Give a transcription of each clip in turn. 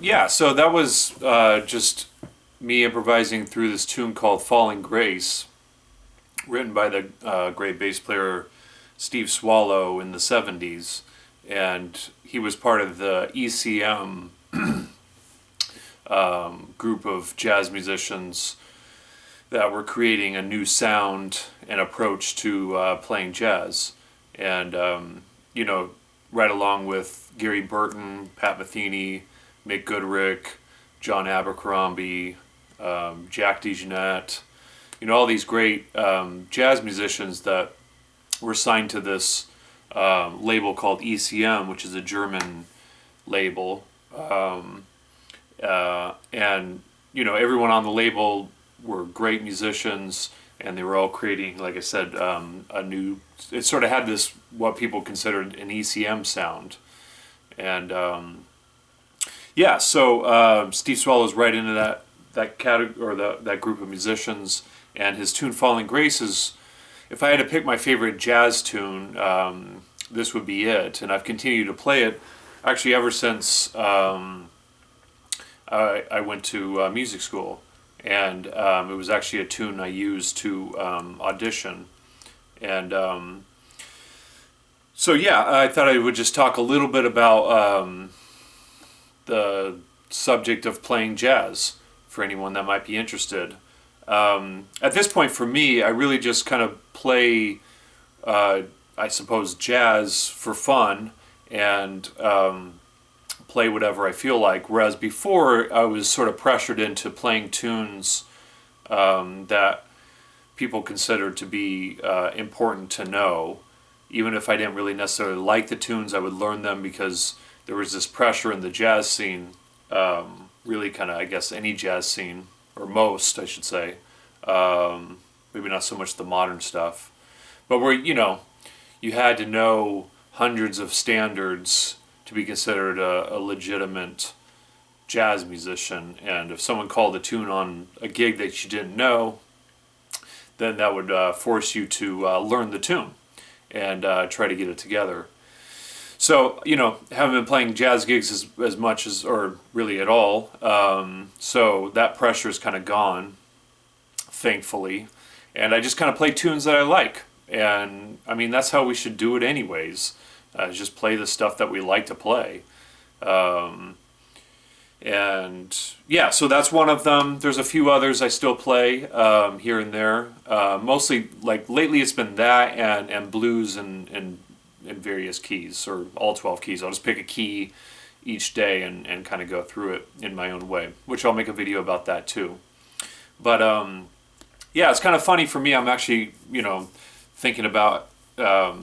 Yeah, so that was just me improvising through this tune called Falling Grace, written by the great bass player Steve Swallow in the 70s. And he was part of the ECM group of jazz musicians that were creating a new sound and approach to playing jazz. And, right along with Gary Burton, Pat Metheny, Mick Goodrick, John Abercrombie, Jack DeJohnette, all these great jazz musicians that were signed to this label called ECM, which is a German label. And everyone on the label were great musicians, and they were all creating, like I said, it sort of had this, what people considered an ECM sound. And so Steve Swallow's right into that category, or that group of musicians, and his tune Falling Grace is, if I had to pick my favorite jazz tune, this would be it. And I've continued to play it actually ever since I went to music school. And it was actually a tune I used to audition. And I thought I would just talk a little bit about the subject of playing jazz for anyone that might be interested. At this point, for me, I really just kind of play, I suppose, jazz for fun and play whatever I feel like. Whereas before, I was sort of pressured into playing tunes that people considered to be important to know. Even if I didn't really necessarily like the tunes, I would learn them because there was this pressure in the jazz scene, really kind of, I guess, any jazz scene, or most, I should say. Maybe not so much the modern stuff. But where, you had to know hundreds of standards to be considered a legitimate jazz musician. And if someone called a tune on a gig that you didn't know, then that would force you to learn the tune and try to get it together. So, haven't been playing jazz gigs as much as, or really at all. So that pressure is kind of gone, thankfully. And I just kind of play tunes that I like. And, that's how we should do it anyways. Just play the stuff that we like to play. So that's one of them. There's a few others I still play here and there. Mostly, like, lately it's been that and blues and in various keys, or all 12 keys. I'll just pick a key each day and kind of go through it in my own way, which I'll make a video about that too. But it's kind of funny for me. I'm actually, thinking about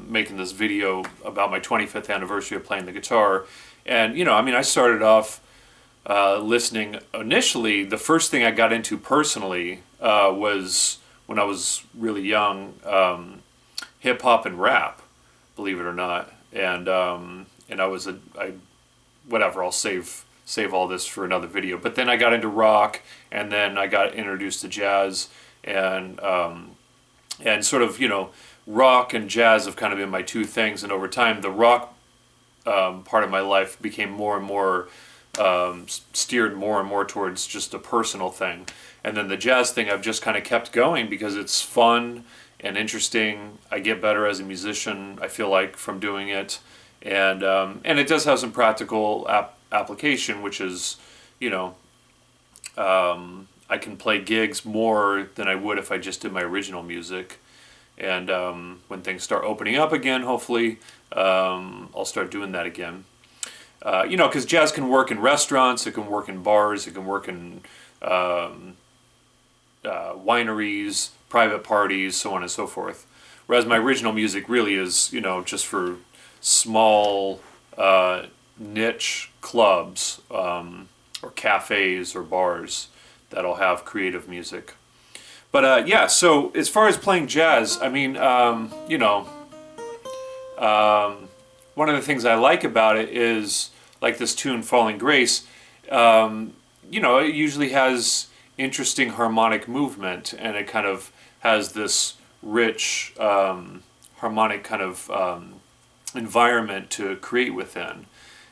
making this video about my 25th anniversary of playing the guitar. And, I started off listening. Initially, the first thing I got into personally was, when I was really young, hip-hop and rap. believe it or not. And I whatever, I'll save all this for another video. But then I got into rock, and then I got introduced to jazz, and sort of, rock and jazz have kind of been my two things. And over time, the rock part of my life became more and more steered more and more towards just a personal thing. And then the jazz thing I've just kind of kept going because it's fun and interesting. I get better as a musician, I feel like, from doing it. And it does have some practical application, which is, I can play gigs more than I would if I just did my original music. And when things start opening up again, hopefully, I'll start doing that again. Because jazz can work in restaurants, it can work in bars, it can work in wineries, private parties, so on and so forth. Whereas my original music really is, just for small niche clubs or cafes or bars that'll have creative music. But yeah, so as far as playing jazz, I mean, one of the things I like about it is, like this tune, Falling Grace, it usually has interesting harmonic movement, and it kind of has this rich harmonic kind of environment to create within.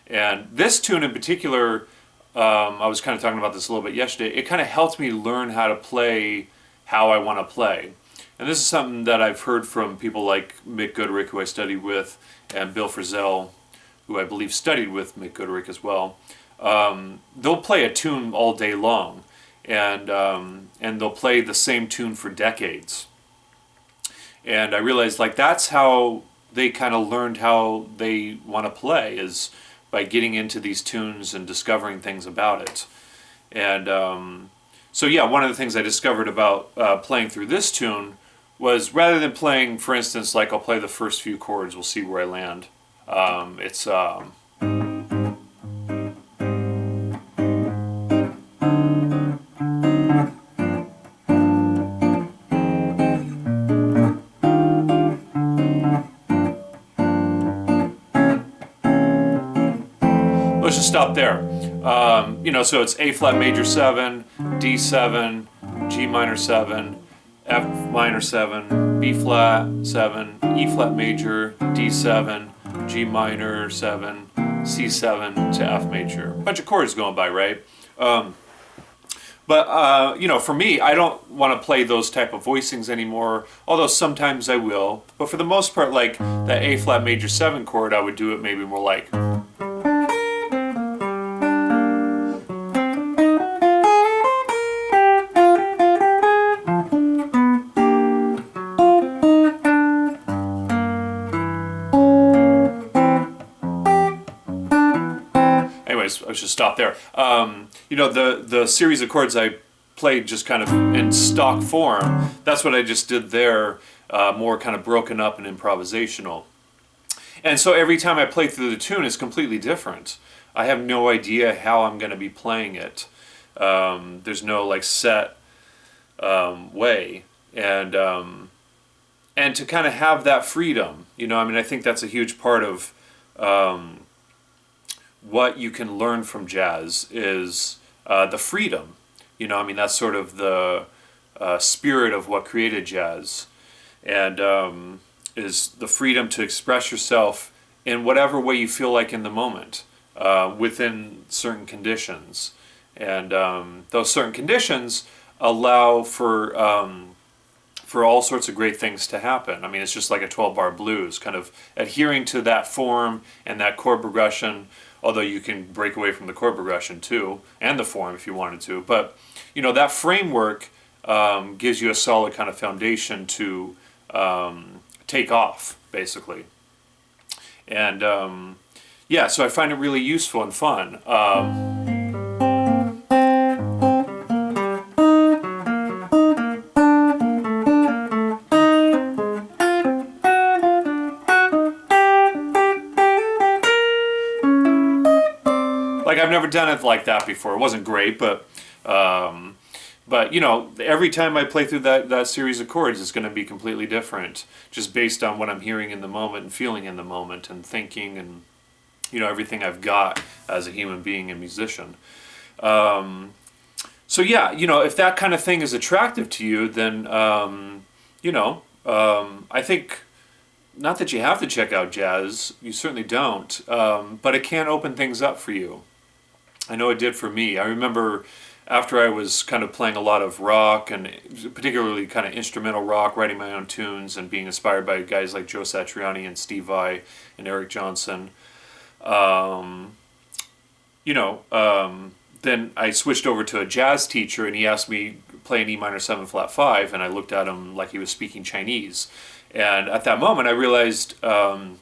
And this tune in particular, I was kind of talking about this a little bit yesterday, it kind of helped me learn how to play how I want to play. And this is something that I've heard from people like Mick Goodrick, who I studied with, and Bill Frisell, who I believe studied with Mick Goodrick as well. They'll play a tune all day long, and they'll play the same tune for decades. And I realized, like, that's how they kind of learned how they want to play, is by getting into these tunes and discovering things about it. And so yeah, one of the things I discovered about playing through this tune was, rather than playing, for instance, like I'll play the first few chords, we'll see where I land. It's let's just stop there. So it's A flat major 7, D7, G minor 7, F minor 7, B flat 7, E flat major, D7, G minor 7, C7 to F major. Bunch of chords going by, right? But for me, I don't want to play those type of voicings anymore, although sometimes I will. But for the most part, like that A flat major 7 chord, I would do it maybe more like... I should stop there. The series of chords I played just kind of in stock form, that's what I just did there, more kind of broken up and improvisational. And so every time I play through the tune, it's completely different. I have no idea how I'm going to be playing it. There's no like set way. And to kind of have that freedom, I think that's a huge part of what you can learn from jazz is the freedom. That's sort of the spirit of what created jazz, and is the freedom to express yourself in whatever way you feel like in the moment, within certain conditions. And those certain conditions allow for all sorts of great things to happen. It's just like a 12-bar blues, kind of adhering to that form and that chord progression, although you can break away from the chord progression too, and the form if you wanted to. But, that framework gives you a solid kind of foundation to take off, basically. And, so I find it really useful and fun. Like, I've never done it like that before. It wasn't great, but But every time I play through that series of chords, it's going to be completely different, just based on what I'm hearing in the moment and feeling in the moment and thinking and everything I've got as a human being and musician. So yeah, if that kind of thing is attractive to you, then I think not that you have to check out jazz. You certainly don't, but it can open things up for you. I know it did for me. I remember after I was kind of playing a lot of rock, and particularly kind of instrumental rock, writing my own tunes and being inspired by guys like Joe Satriani and Steve Vai and Eric Johnson, then I switched over to a jazz teacher, and he asked me to play an E minor 7 flat 5, and I looked at him like he was speaking Chinese. And at that moment I realized that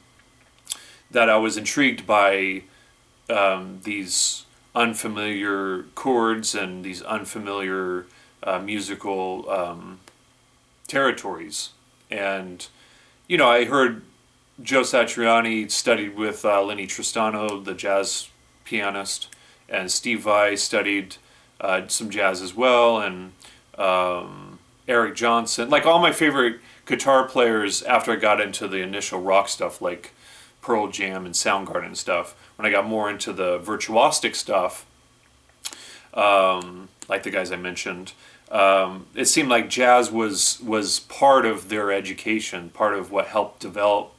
I was intrigued by these unfamiliar chords and these unfamiliar musical territories. And I heard Joe Satriani studied with Lenny Tristano, the jazz pianist, and Steve Vai studied some jazz as well, and Eric Johnson. Like all my favorite guitar players after I got into the initial rock stuff like Pearl Jam and Soundgarden and stuff, when I got more into the virtuosic stuff, like the guys I mentioned, it seemed like jazz was part of their education, part of what helped develop,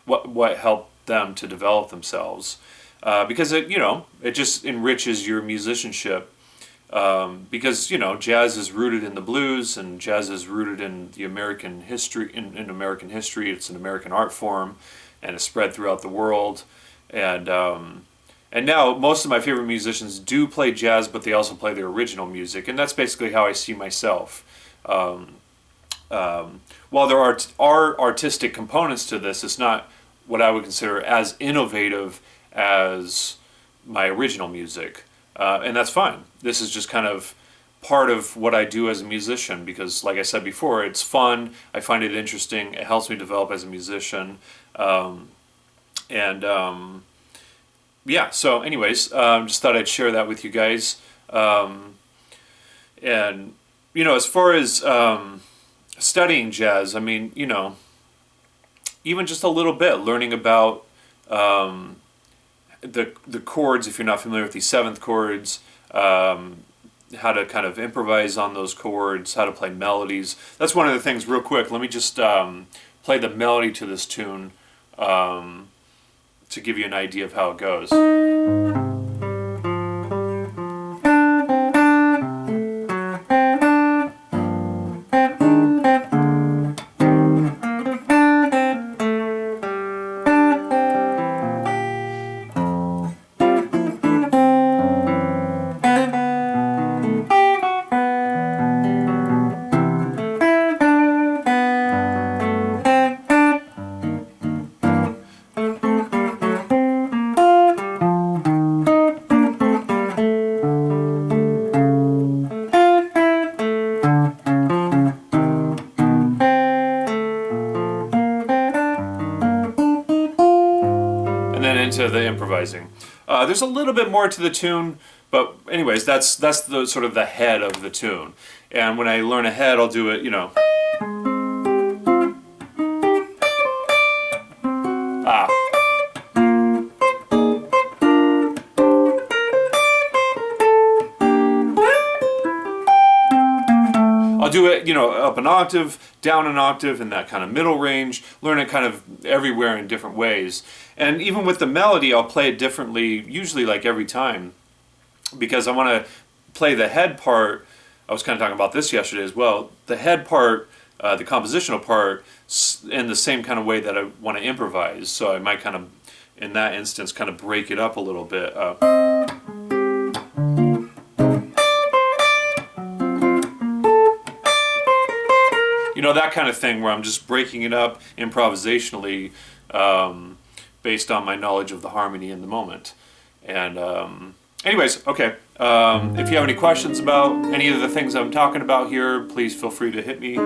what helped them to develop themselves, because it just enriches your musicianship. Because jazz is rooted in the blues, and jazz is rooted in the American history. In American history, it's an American art form, and it's spread throughout the world. And now most of my favorite musicians do play jazz, but they also play their original music, and that's basically how I see myself. While there are artistic components to this, it's not what I would consider as innovative as my original music. And that's fine. This is just kind of part of what I do as a musician because, like I said before, it's fun. I find it interesting. It helps me develop as a musician. Yeah, so anyways, just thought I'd share that with you guys. And, as far as studying jazz, I mean, even just a little bit, learning about the chords, if you're not familiar with these seventh chords, how to kind of improvise on those chords, how to play melodies. That's one of the things, real quick. Let me just play the melody to this tune to give you an idea of how it goes. And then into the improvising. There's a little bit more to the tune, but anyways, that's the sort of the head of the tune. And when I learn a head, I'll do it, I'll do it, up an octave, down an octave, in that kind of middle range, learn it kind of everywhere in different ways. And even with the melody, I'll play it differently, usually like every time, because I want to play the head part. I was kind of talking about this yesterday as well. The head part, the compositional part, in the same kind of way that I want to improvise. So I might kind of, in that instance, kind of break it up a little bit. That kind of thing where I'm just breaking it up improvisationally based on my knowledge of the harmony in the moment. And anyways, okay. If you have any questions about any of the things I'm talking about here, please feel free to hit me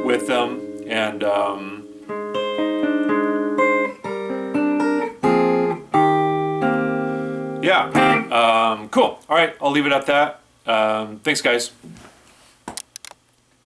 with them. And yeah, cool. All right, I'll leave it at that. Thanks, guys.